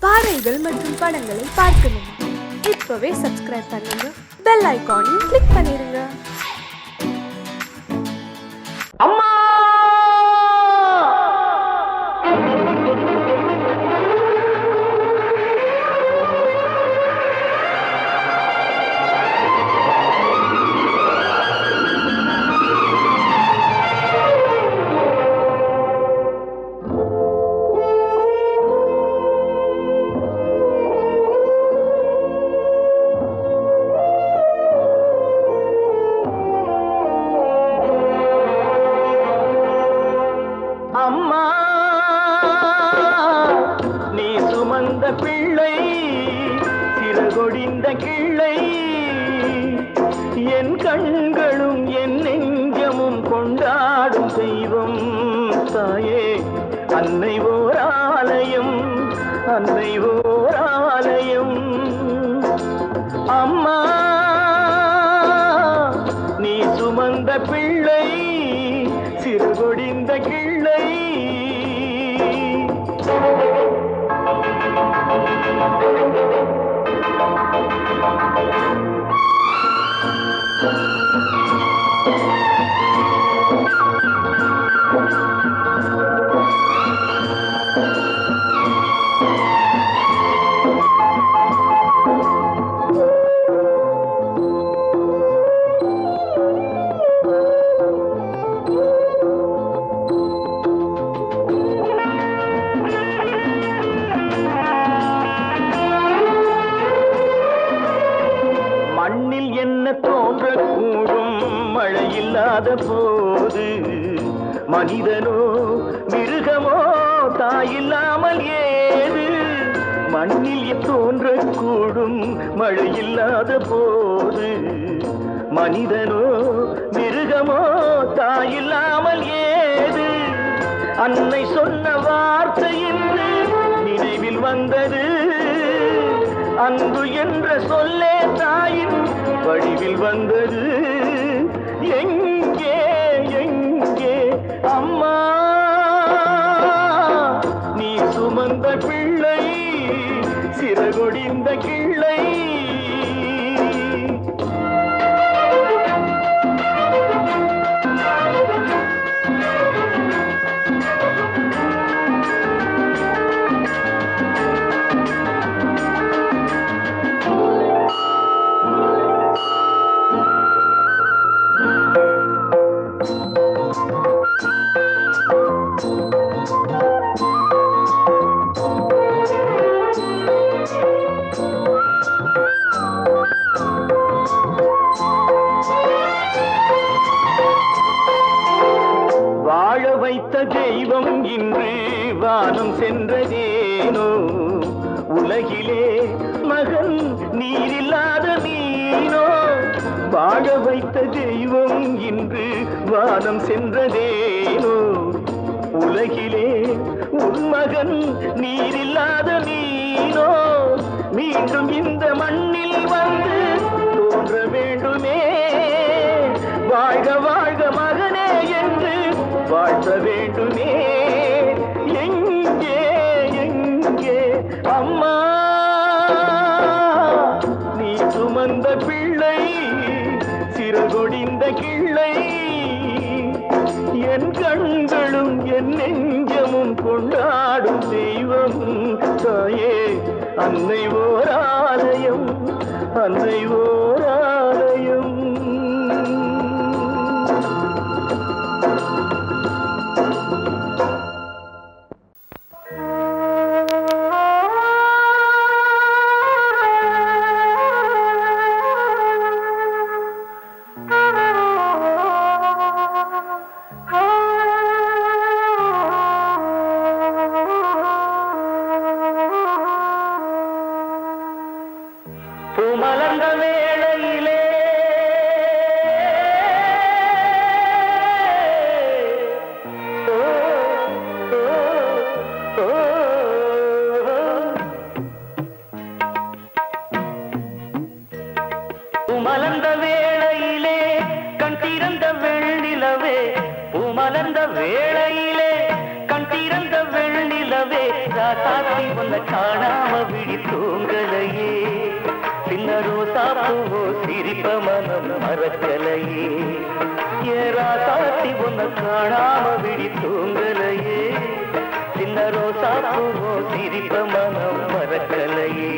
பாடல்கள் மற்றும் படங்களை பார்க்கணுமா? இப்பவே சப்ஸ்கிரைப் பண்ணுங்க, பெல் ஐகானையும் கிளிக் பண்ணிருங்க. அம்மா அம்மா நீ சுமந்த பிள்ளை சிறகொடிந்த கிள்ளை என் கண்களும் என் நெஞ்சமும் கொண்டாடும் தெய்வம் தாயே அன்னை ஓர் ஆலயம் அன்னை ஓர் ஆலயம் அம்மா நீ சுமந்த பிள்ளை சிறுகொடிந்த கிள்ளை மண்ணில் என்ன தோன்றக்கூடும் மழையில்லாத போது மனிதனோ மிருகமோ தாயில்லாமல் ஏது மண்ணில் தோன்றக்கூடும் மழையில்லாத போது மனிதனோ மிருகமோ தாயில்லாமல் ஏது அன்னை சொன்ன வார்த்தை என்று நினைவில் வந்தது அன்பு என்ற சொல்லே தாயின் வடிவில் வந்தது எங்கே எங்கே அம்மா நீ சுமந்த பிள்ளை சிறகொடிந்த கிள்ளை வாழ வைத்த தெய்வம் இன்று வானம் சென்றதேனோ உலகிலே மகன் நீரில்லாத மீனோ வாழ வைத்த தெய்வம் இன்று வானம் சென்றதேனோ உலகிலே உன் மகன் நீரில்லாத மீனோ மீண்டும் இந்த மண்ணில் வந்து தோன்ற வேண்டுமே வாழ்க வாழ்க மகனே என்று வாழ்த்த வேண்டுமே எங்கே எங்கே அம்மா நீ சுமந்த பிள்ளை சிறகொடிந்த கிள்ளை என் கண்களும் என் நெஞ்சமும் கொண்டாடும் தெய்வம் தாயே அன்னை ஓர் ஆலயம் அன்னை ஓர் ஆலயம் பூமலர்ந்த வேளையிலே விழி தூங்கலையே சின்ன ரோசா பூவோ சிரிப்ப மனம் மறக்கலையே ஏராசாத்தி உன்னை காணாம விழி தூங்கலையே சின்ன ரோசா பூவோ சிரிப்ப மனம் மறக்கலையே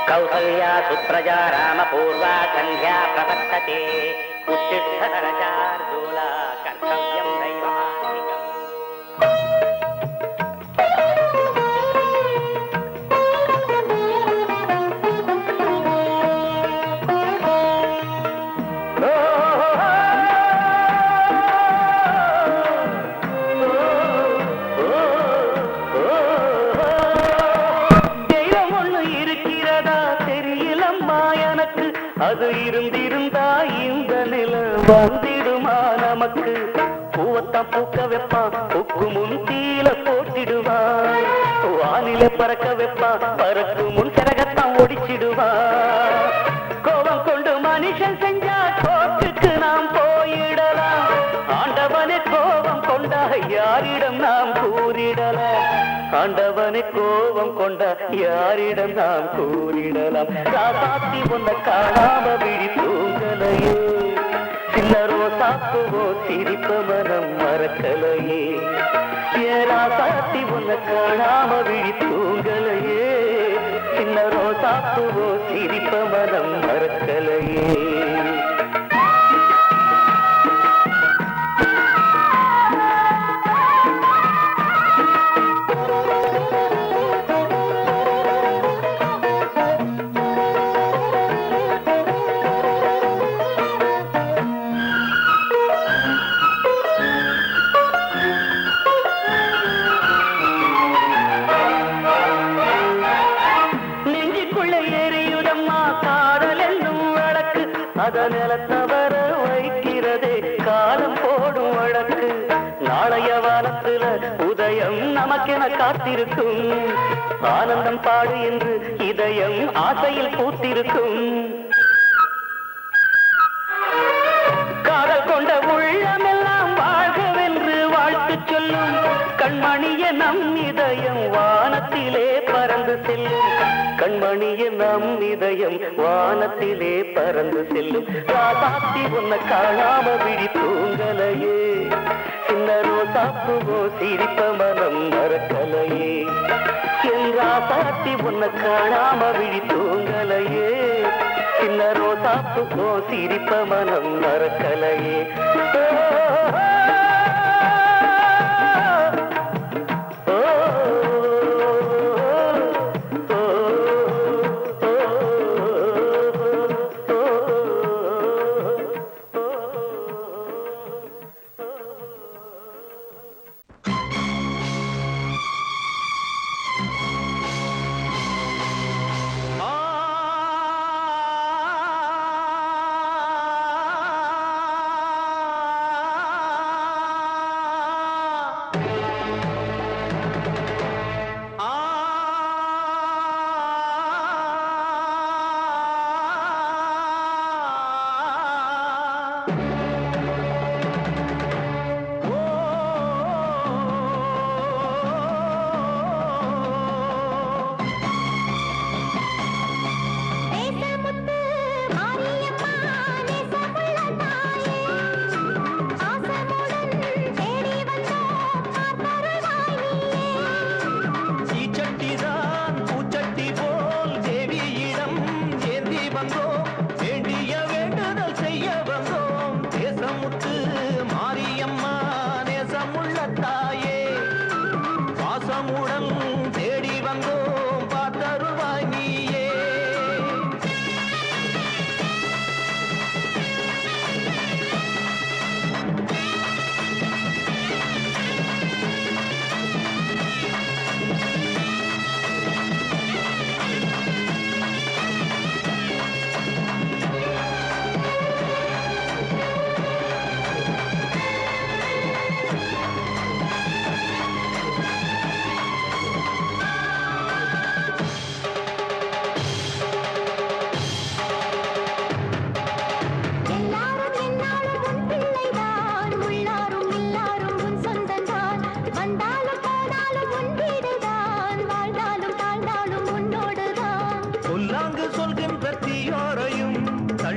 कौसल्या सुप्रजा रामपूर्वा सन्ध्या प्रवर्तते उत्तिष्ठतरशार्दूला कर्तव्यं दैवमान्तिकम् அது இருந்திருந்தா இந்த நில வந்திடுமா நமக்கு பூவத்தான் பூக்க வைப்பான் பூக்கு முன் தீல போட்டிடுவான் வானில பறக்க வைப்பான் பறக்கு முன் சிறகத்தான் ஒடிச்சிடுவான் கோபம் கொண்டு மனுஷன் செஞ்சா கோட்டுக்கு நாம் போயிடலாம் ஆண்டவனே கோபம் கொண்டா யாரிடம் நாம் கூறிடலாம் ஆண்டவனை கோபம் கொண்ட யாரிடம் நாம் கூறிடலாம் ராசாத்தி உன்னை காணாம விழி தூங்கலையே சின்ன ரோசாப்புவோ சிரிப்ப மனம் மறக்கலையே ராசாத்தி உன்னை காணாம விழி தூங்கலையே சின்ன ரோசாப்புவோ சிரிப்ப மனம் மறக்கலையே நிலத்தவர வைக்கிறதே காலம் போடும் வழக்கு நாளைய வானத்துல உதயம் நமக்கென காத்திருக்கும் ஆனந்தம் பாடு என்று இதயம் ஆசையில் பூத்திருக்கும் காதல் கொண்ட உள்ளமெல்லாம் வாழ்கவென்று வாழ்த்து சொல்லும் கண்மணிய நம் இதயம் வானத்திலே பறந்து செல்லும் கண்மணிய நம் இதயம் வானத்திலே பறந்து செல்லும் ராசாத்தி உன்னை காணாம விழி தூங்கலையே சின்ன ரோசாப்புவோ சிரிப்ப மனம் மறக்கலையே என் ராசாத்தி உன்னை காணாம விழி தூங்கலையே சின்ன ரோசாப்புவோ சிரிப்ப மனம் மறக்கலையே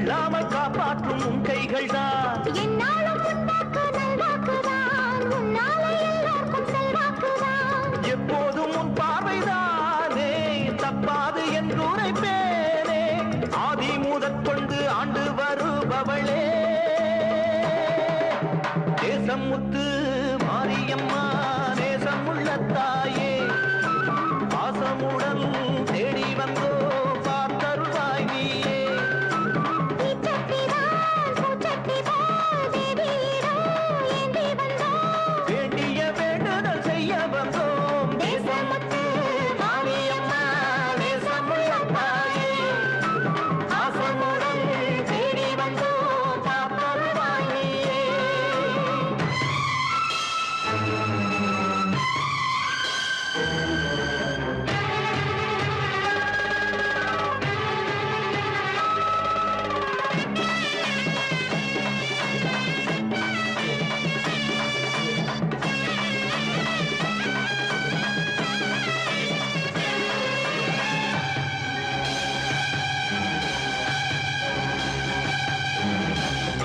தள்ளாமல் காப்பாற்றும் உன் கைகள் தான். என்னாலும் உன்னாக்கு நல்வாக்குதான், உன்னாலே எல்லாருக்கும் செல்வாக்குதான். எப்போதும் உன் பார்வைதானே தப்பாது என்று உரைப்பேனே. ஆதி முதற்கொண்டு ஆண்டு வருபவளே, தேசம் முத்து மாரியம்மா, நேசம் உள்ள தாயே, பாசமுடன் தேடி வந்தோ பார்த்தருள்வாய் நீயே. தீச்சட்டிதான் பூச்சட்டி போல் தேவியிடம் ஏந்தி வந்தோம். வேண்டிய வேண்டுதல் செய்ய வந்தோம். தேசமுத்து மாரியம்மா, நேசமுள்ள தாயே, பாசமுடன் தேடி வந்தோ பார்த்தருள்வாய் நீயே.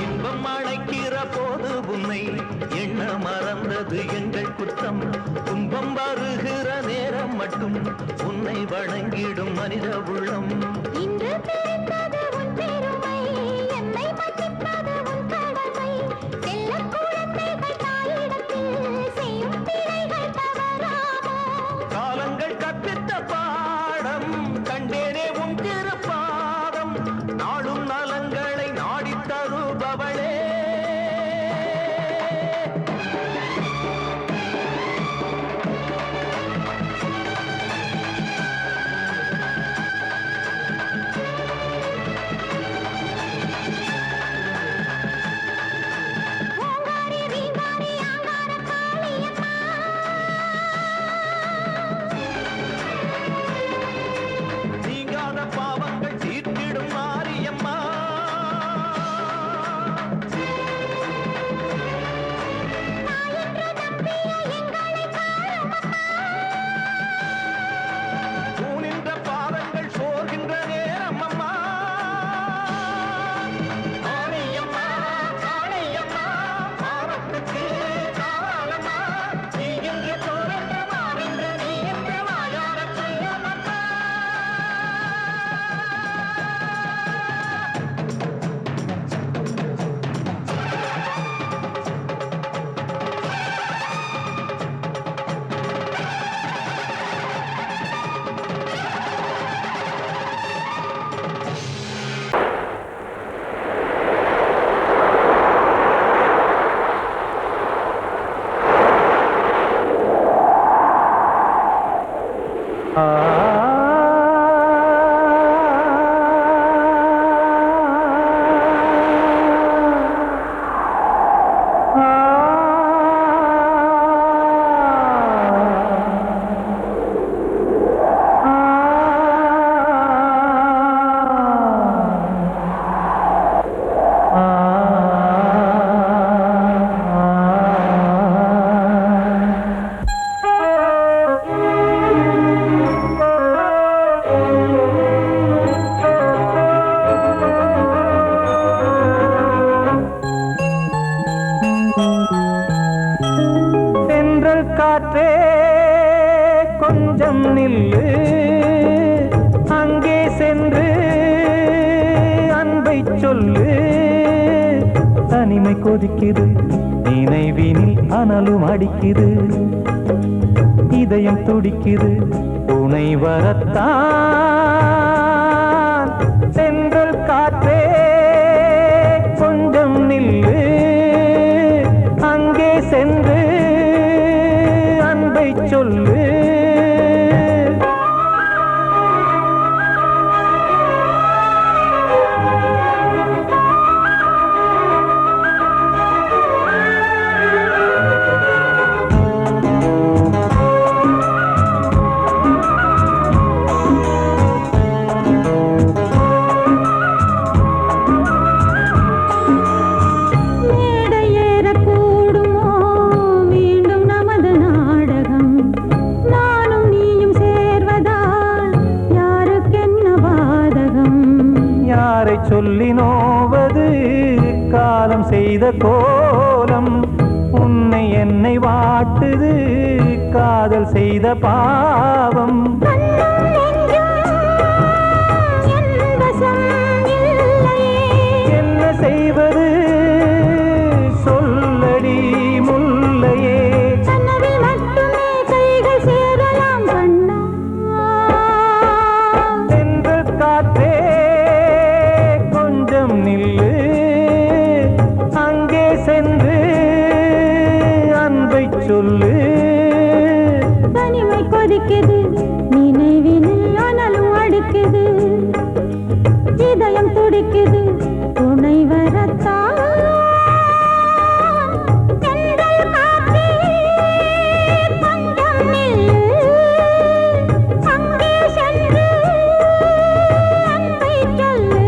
இன்பம் அழைக்கிற போது உன்னை எண்ண மறந்தது எங்கள் குற்றம். துன்பம் வருகிற நேரம் மட்டும் உன்னை வணங்கிடும் மனித உள்ளம். இன்று தெரிந்தது உன் பெருமை, என்னை மன்னிப்பது உன் கடமை. செல்லக் குழந்தைகள் தாயிடத்தில் செய்யும் பிழைகள் தவறாமோ? காலங்கள் கற்பித்த பாடம் கண்டேனே உன் திருப்பாதம். நாடும் நலங்களை நாடித் தருபவளே, ஓங்காரி ரீங்காரி ஆங்கார காளியம்மா, நீங்காத பாவங்கள் தீர்த்திடும் மாரியம்மா. என்று நம்பிய எங்களை காணுமம்மா. தூணின்ற பாதங்கள் சோர்கின்ற நேரம் அம்மா. காளியம்மா, காளியம்மா, பாவத்துக்கு காலம்மா. நீ என்று தோன்ற மாறின்று நீ என்று வாயாரச் செய்யமம்மா. தென்றல் காற்றே கொஞ்சம் நில்லு, அங்கே சென்று அன்பை சொல்லு. தனிமை கொதிக்குது, நினைவினில் அனலும் அடிக்குது. இதயம் துடிக்குது, துணை வரத்தான். தென்றல் காற்றே கொஞ்சம் நில்லு, அங்கே சென்று அன்பை சொல்லு. நோவது காலம் செய்த கோலம். உன்னை என்னை வாட்டுது காதல் செய்த பாவம். என்ன செய்வது சொல்லடி முல்லையே. தென்றல் காற்றே கொஞ்சம் நில்லு, அங்கே சென்று அன்பை சொல்லு. தனிமை கொதிக்குது நினைவினில் அனலும் அடிக்குது, இதயம் துடிக்குது துணை வரத்தான். தென்றல் காற்றே கொஞ்சம் நில்லு, அங்கே சென்று அன்பை சொல்லு.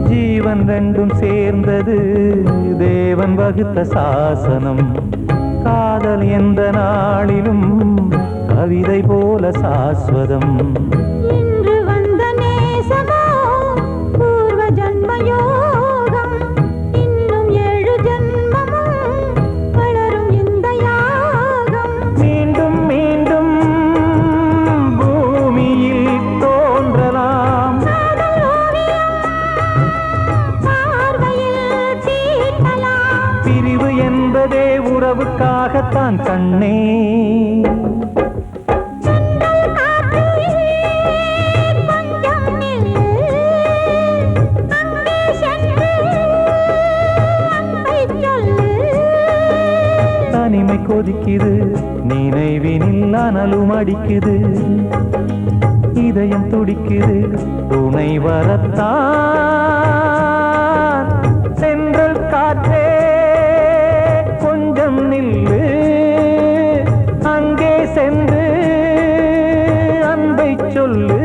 ஜீவன் ரெண்டும் சேர்ந்தது தேவன் வகுத்த சாசனம். காதல் எந்த நாளிலும் கவிதை போல சாஸ்வதம். இன்று வந்த நேசமோ பூர்வ ஜன்ம யோகம், இன்னும் 7 ஜன்மமும் வளரும் இந்த யாகம். மீண்டும் மீண்டும் பூமியில் தோன்றலாம். காதல் ஓவியம் பார்வையில் தீட்டலாம். பிரிவு என்பதே உறவுக்காகத்தான் கண்ணே. தென்றல் காற்றே கொஞ்சம் நில்லு, அங்கே சென்று அன்பை சொல்லு. தனிமை கொதிக்குது நினைவினில் அனலும் அடிக்குது, இதயம் துடிக்குது துணை வரத்தான். தென்றல் காற்றே கொஞ்சம் நில்லு, அங்கே சென்று அன்பை சொல்லு.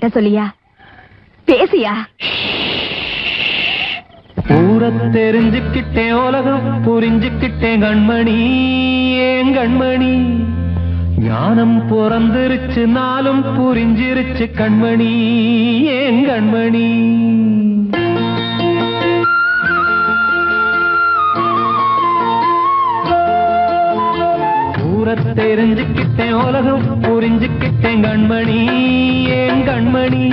என்கிட்ட சொல்லியா? பேசியா? ஊர தெரிஞ்சுக்கிட்டேன், உலகம் புரிஞ்சுக்கிட்டேன் கண்மணி, ஏன் கண்மணி. ஞானம் பிறந்திருச்சு, நாளும் புரிஞ்சிருச்சு கண்மணி, ஏன் கண்மணி. ஊர தெரிஞ்சுக்கிட்டேன், உலகம் புரிஞ்சுக்கிட்டேன் கண்மணி, ஏன் கண்மணி.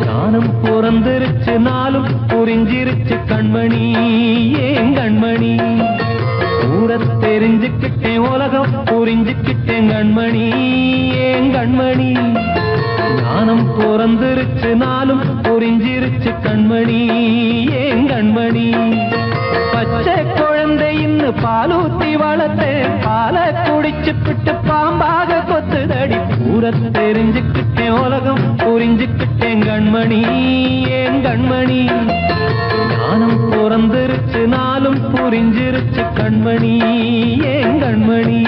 ஞானம் பிறந்திருச்சு, நாளும் புரிஞ்சிருச்சு கண்மணி, ஏன் கண்மணி. ஊர தெரிஞ்சுக்கிட்டேன், உலகம் புரிஞ்சுக்கிட்டேன் கண்மணி, ஏன் கண்மணி. ஞானம் பிறந்திருச்சு, நாளும் புரிஞ்சிருச்சு கண்மணி, ஏன் கண்மணி. பச்சை குழந்தை இன்னும் பாலூத்தி வளர்த்தேன், பாலை குடிச்சு பிட்டு பாம்பாக கொத்துதடி. ஊர தெரிஞ்சுக்கிட்டேன், உலகம் புரிஞ்சுக்கிட்டேன் கண்மணி, ஏன் கண்மணி. ஞானம் பிறந்திருச்சு, நாளும் புரிஞ்சிருச்சு கண்மணி, ஏன் கண்மணி.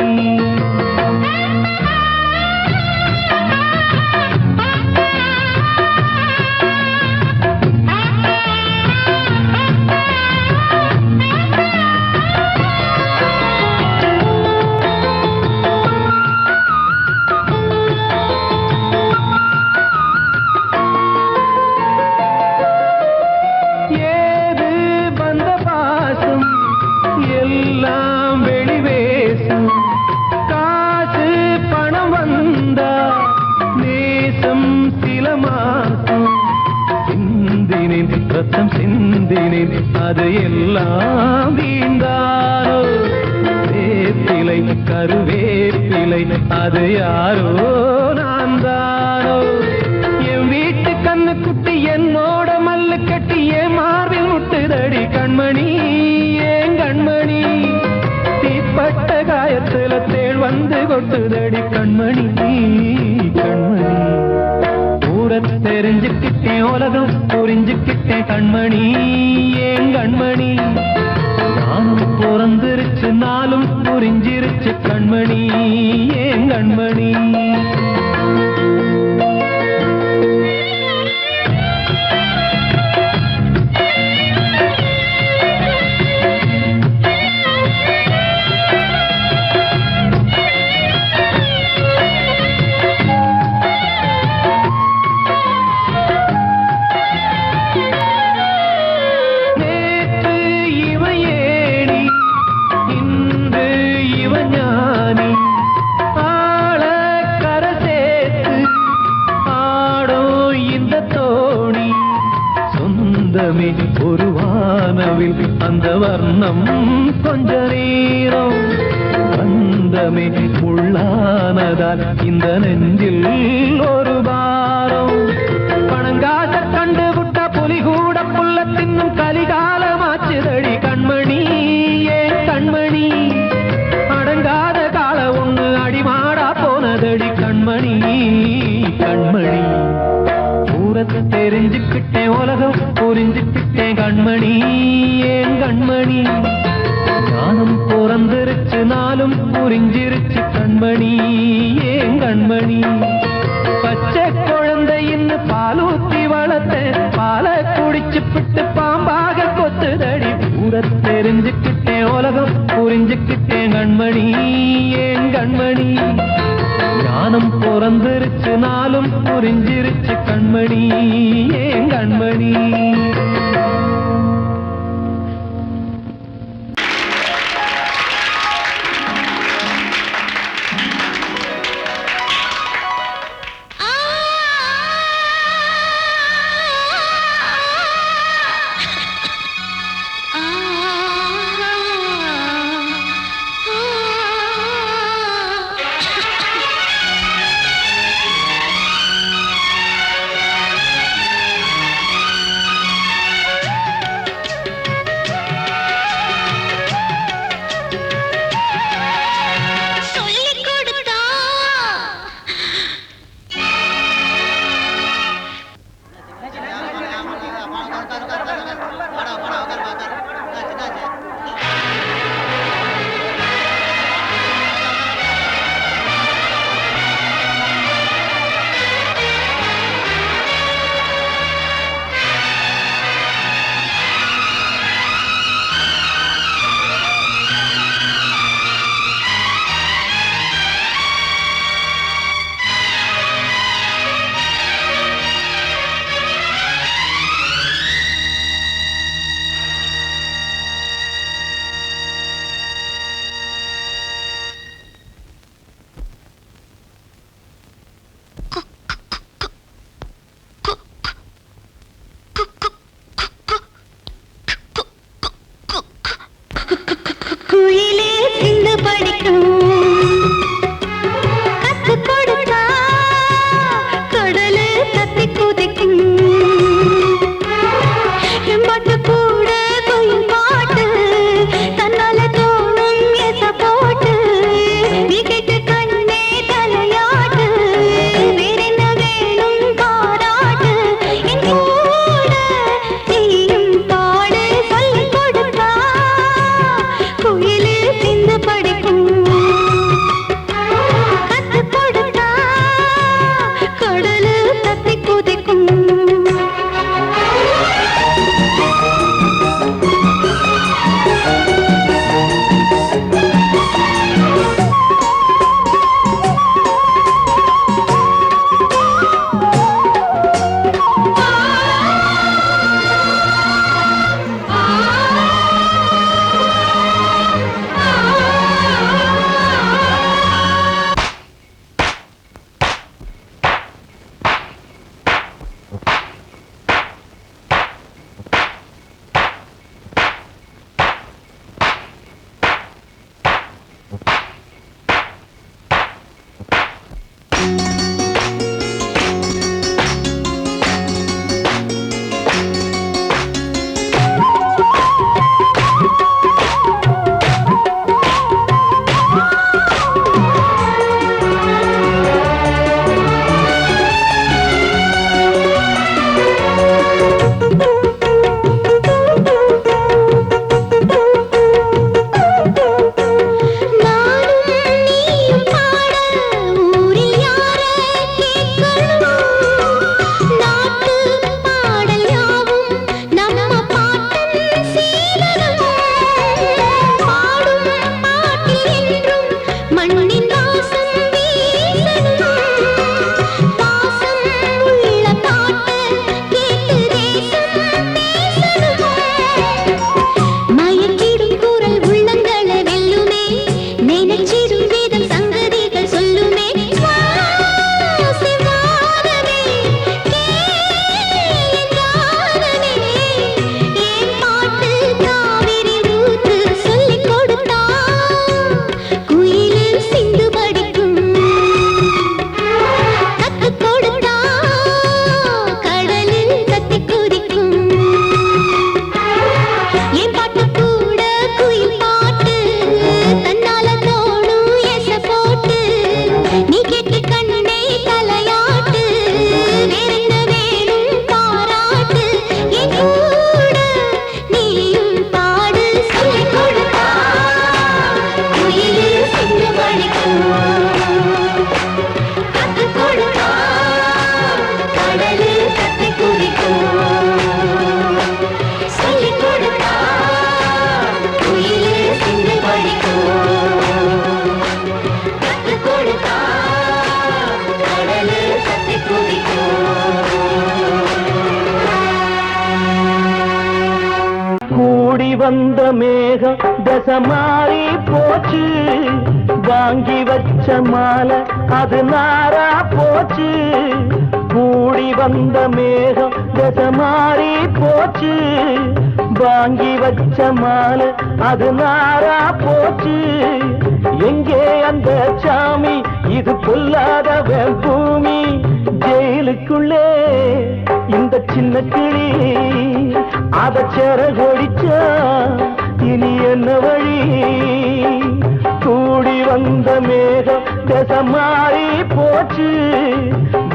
அது எல்லாம் வீண்டாரோ. வேப்பிலை கருவேப்பிலை அது யாரோ நான் தானோ. என் வீட்டு கண்ணு குட்டி என்னோட மல்லு கட்டி என் மார்பில் முட்டுதடி கண்மணி, ஏன் கண்மணி. தீப்பட்ட காயத்துல தேள் வந்து கொட்டுதடி கண்மணி, கண்மணி. ஊர தெரிஞ்சுக்கிட்டேன், உலகம் புரிஞ்சுக்கிட்டேன் கண்மணி, ஏன் கண்மணி. ஞானம் பிறந்திருச்சு, நாளும் புரிஞ்சிருச்சு கண்மணி, ஏன் கண்மணி. ஒரு வானவில் அந்த வர்ணம் கொஞ்ச நேரம் பந்தமே உள்ளானதால் இந்த நெஞ்சில் ஒரு பாரம். பணங்காச கண்டு விட்ட புலி கூட புல்ல தின்னும் கலிகாலமாச்சுதடி கண்மணி, ஏன் கண்மணி. அடங்காத கால ஒண்ணு அடிமாடா போனதடி கண்மணி, கண்மணி. தெரிஞ்சுக்கிட்டேன், உலகம் புரிஞ்சுக்கிட்டேன் கண்மணி, ஏன் கண்மணி. ஞானம் பிறந்திருச்சு, நாளும் புரிஞ்சிருச்சு கண்மணி, ஏன் கண்மணி. பச்சை குழந்தை இன்னும் பாலூத்தி வளர்த்தேன், பாலை குடிச்சு பிட்டு பாம்பாக கொத்துதடி. ஊர தெரிஞ்சுக்கிட்டேன், உலகம் புரிஞ்சுக்கிட்டேன் கண்மணி, ஏன் கண்மணி. ஞானம் பிறந்திருச்சு, நாளும் புரிஞ்சிருச்சு கண்மணி, ஏன் கண்மணி. குயிலே சிந்து படிக்கும் கத்து கொடுத்தா கடலு தத்தி குதிக்கும் எம்பாட்டு கூட கோயில் பாட்டு தன்னால தோணும் எச போட்டு நீ கேட்டு கண்ணே தலையாட்டு வேறென்ன வேணும் பாராட்டு என் கூட நீயும் பாடு சொல்லி கொடுத்தா குயிலே சிந்து படிக்கும் கத்து கொடுத்தா கடலு தத்தி குதிக்கும் வந்த மேகம் தசை மாறி போச்சு வாங்கி வச்ச மாலை அது நாரா போச்சு கூடி வந்த மேகம் தசை மாறி போச்சு வாங்கி வச்ச மாலை அது நாரா போச்சு எங்கே அந்த சாமி இது பொல்லாதவன் பூமி ஜெயிலுக்குள்ளே இந்த சின்ன கிளி அத செரகொடிச்சா இனி என்ன வழி கூடி வந்த மேகம் தசை மாறி போச்சு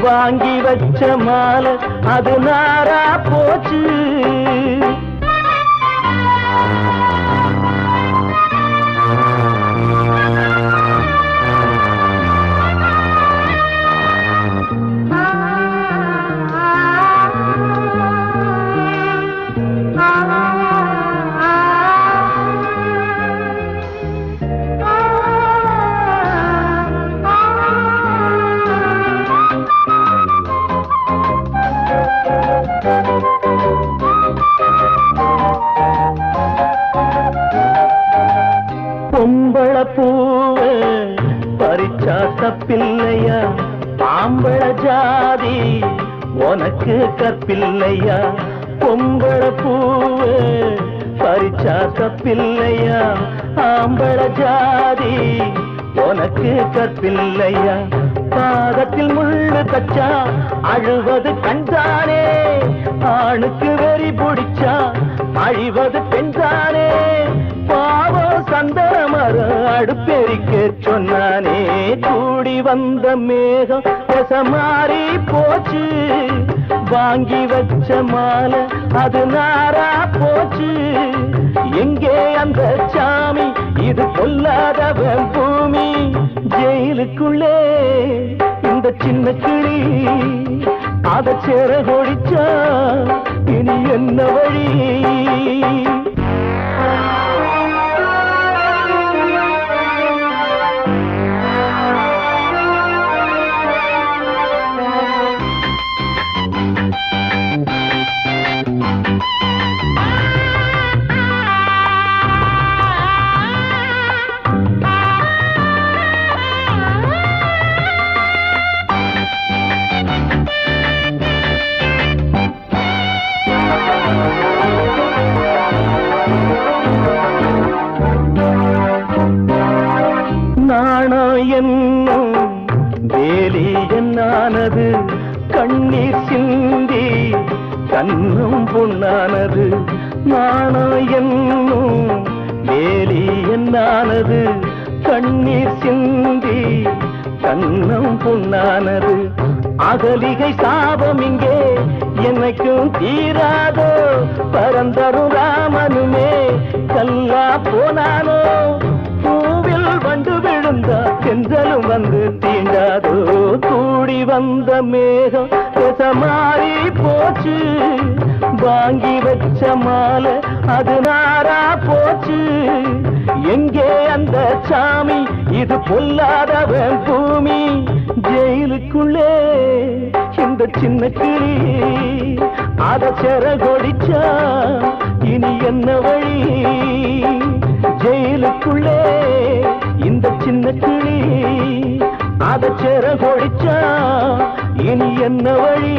வாங்கி வச்ச மாலை அது நாரா போச்சு பொம்பள பூவ பறிச்சா தப்பில்லையா பாம்பள ஜாதி உனக்கு கற்பில்லையா பொம்பள பூவ பறிச்சா பறிச்சா தப்பில்லையா ஆம்பள ஜாதி உனக்கு கற்பில்லையா பாதத்தில் முள்ளு தச்சா அழுவது கண்தானே ஆணுக்கு வெறி பிடிச்சா அழிவது பெண்தானே பாவம் சந்தமர அடுப்பெரிக்க சொன்னானே கூடி வந்த மேகம் மாறி போச்சு வாங்கி வச்ச மாலை அது நாரா போச்சு எங்கே அந்த சாமி இது கொல்லாதவன் பூமி ஜெயிலுக்குள்ளே இந்த சின்ன கிளி அத சேர கொடிச்சா இனி என்ன வழி என்னும் வேலி என்னானது கண்ணீர் சிந்தி கண்ணும் பொன்னானது நாணம் என்னும் வேலி என்னானது கண்ணீர் சிந்தி கண்ணும் பொன்னானது அகலிகை சாபம் இங்கே என்னைக்கும் தீராதோ பரந்தரும் ராமனுமே கல்லா போனானோ பூவில் வண்டு விழுந்தா செஞ்சலும் வந்து தீண்டாதோ கூடி வந்த மேகம் மாறி போச்சு வாங்கி வச்ச மாலை அது நாரா போச்சு எங்கே அந்த சாமி இது பொல்லாதவன் பூமி ஜெயிலுக்குள்ளே இந்த சின்ன கிளி அத செர கொடிச்சா இனி என்ன வழி ஜெயிலுக்குள்ளே இந்த சின்ன கிளி அத செர கொடிச்சா இனி என்ன வழி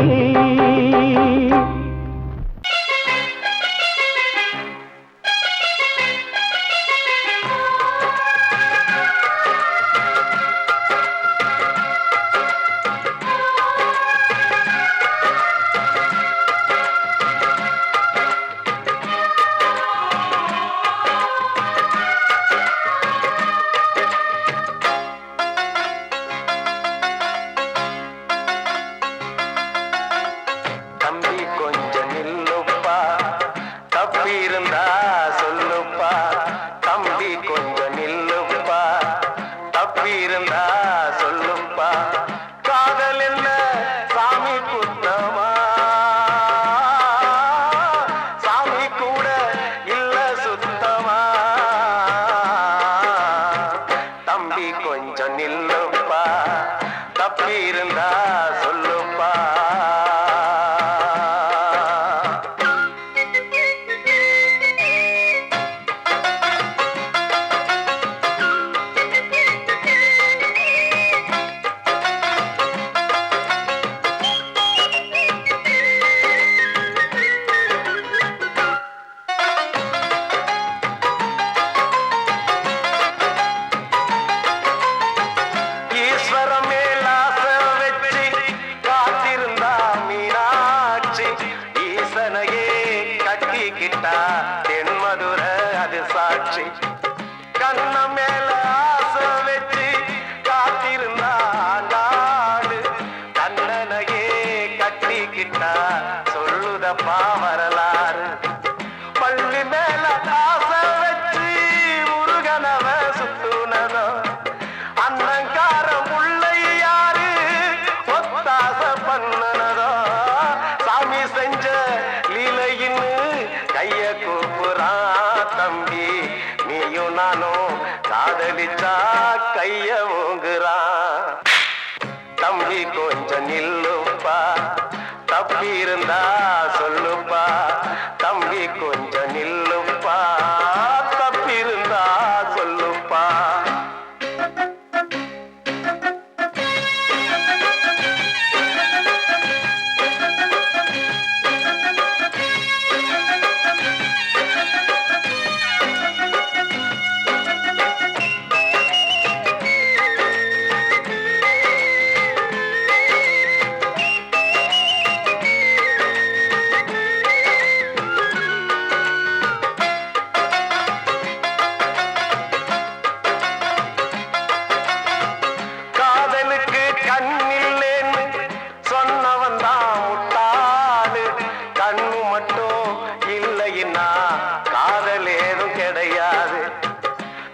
காதல் ஏதும் கிடையாது.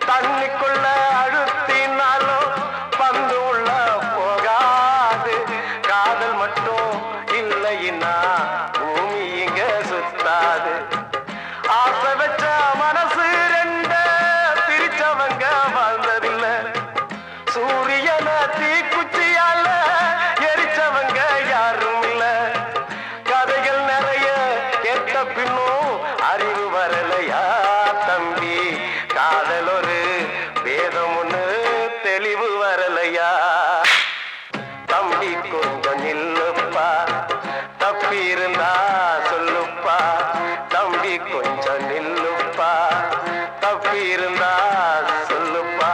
தண்ணிக்குள்ள அழுத்தினாலும் பந்து உள்ள போகாது. காதல் மட்டும் இல்லைன்னா பூமி இங்க சுத்தாது. ஆசை வச்ச மனசு ரெண்ட பிரிச்சவங்க வாழ்ந்ததில்ல. சூரியன தீக்குச்சியால எரிச்சவங்க யாரும் இல்ல. கதைகள் நிறைய கேட்ட பின்னும் அறிவு வரலையா தம்பி? காதல் ஒரு வேதம் ஒண்ணு தெளிவு வரலையா? தம்பி கொஞ்சம் நில்லுப்பா, தப்பி இருந்தா சொல்லுப்பா. தம்பி கொஞ்சம் நில்லுப்பா, தப்பி இருந்தா சொல்லுப்பா.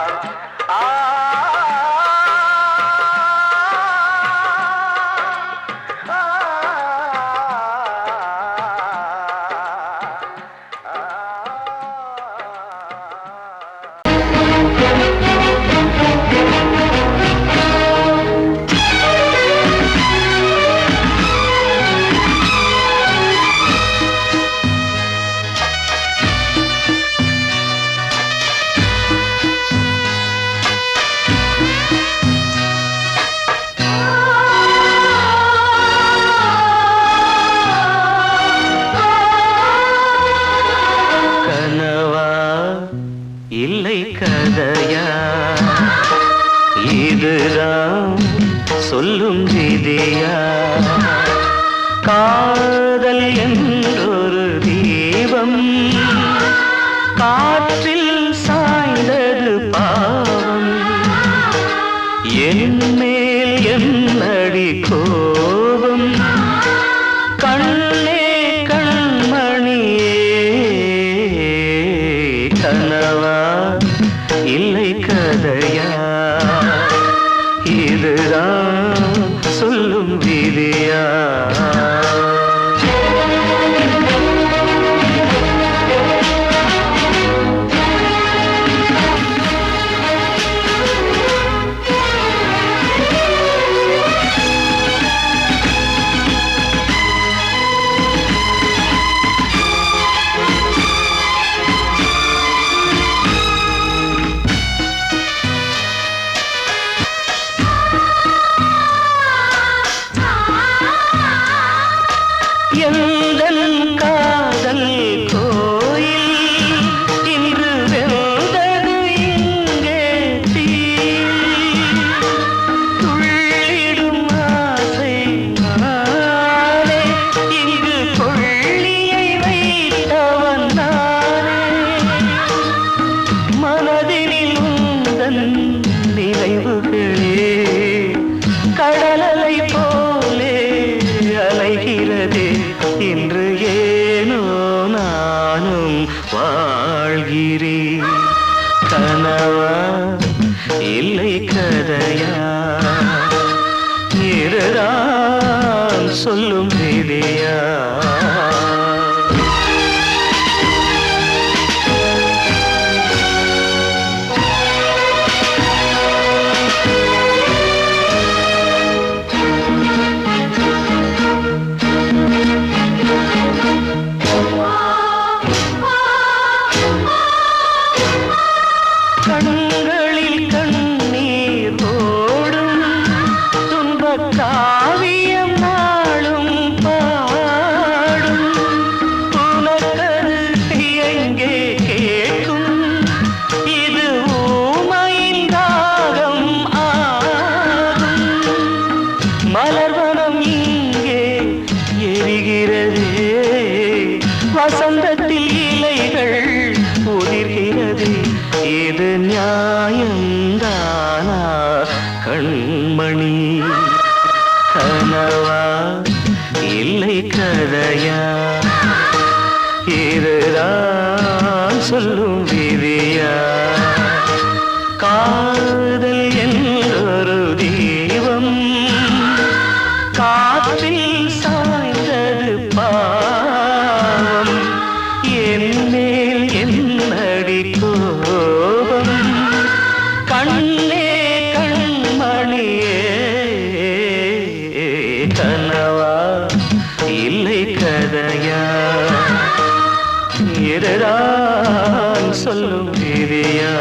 இல்லை கதையா, இதுதான் சொல்லும் விதியா? காதல் என்றொரு தீபம் காற்றில் சாய்ந்தது பாவம். என் மேல் என்னடி கோபம்? கண்ணே கண்மணியே, கனவா இல்லை கதையா? இதுதான் சொல்லும் விதியா? எந்தன் காதல் கோயில் இன்று வெந்தது இங்கே தீ. துள்ளிடும் ஆசை நானே, இங்கு கொள்ளியை வைத்தவன் நானே. மனதினில் உந்தன் நினைவுகளே கடலலை போலே அலைகிறதே. இன்று ஏனோ நானும் வாழ்கிறேன். கனவா இல்லை கதையா? இதுதான் சொல்லும் விதியா? கண்களில் கண்ணீர் ஓடும் துன்பக் காவியம் நாளும் பாடும். உனக்கது எங்கே கேட்கும்? இது ஊமையின் ராகம் ஆகும். மலர்வனம் இங்கே எரிகிறதே, வசந்தத்தில் இலைகள் உதிர்கிறது. இது நியாயம்தானா கண்மணி? கனவா இல்லை கதையா? இதுதான் சொல்லும் விதியா? காதல் என்றொரு தீபம் காற்றில் சாய்ந்தது பாவம். என் மேல் என்னடி கோபம்? கண்ணே கண்மணியே, கனவா இல்லை கதையா? இதுதான் சொல்லும் விதியா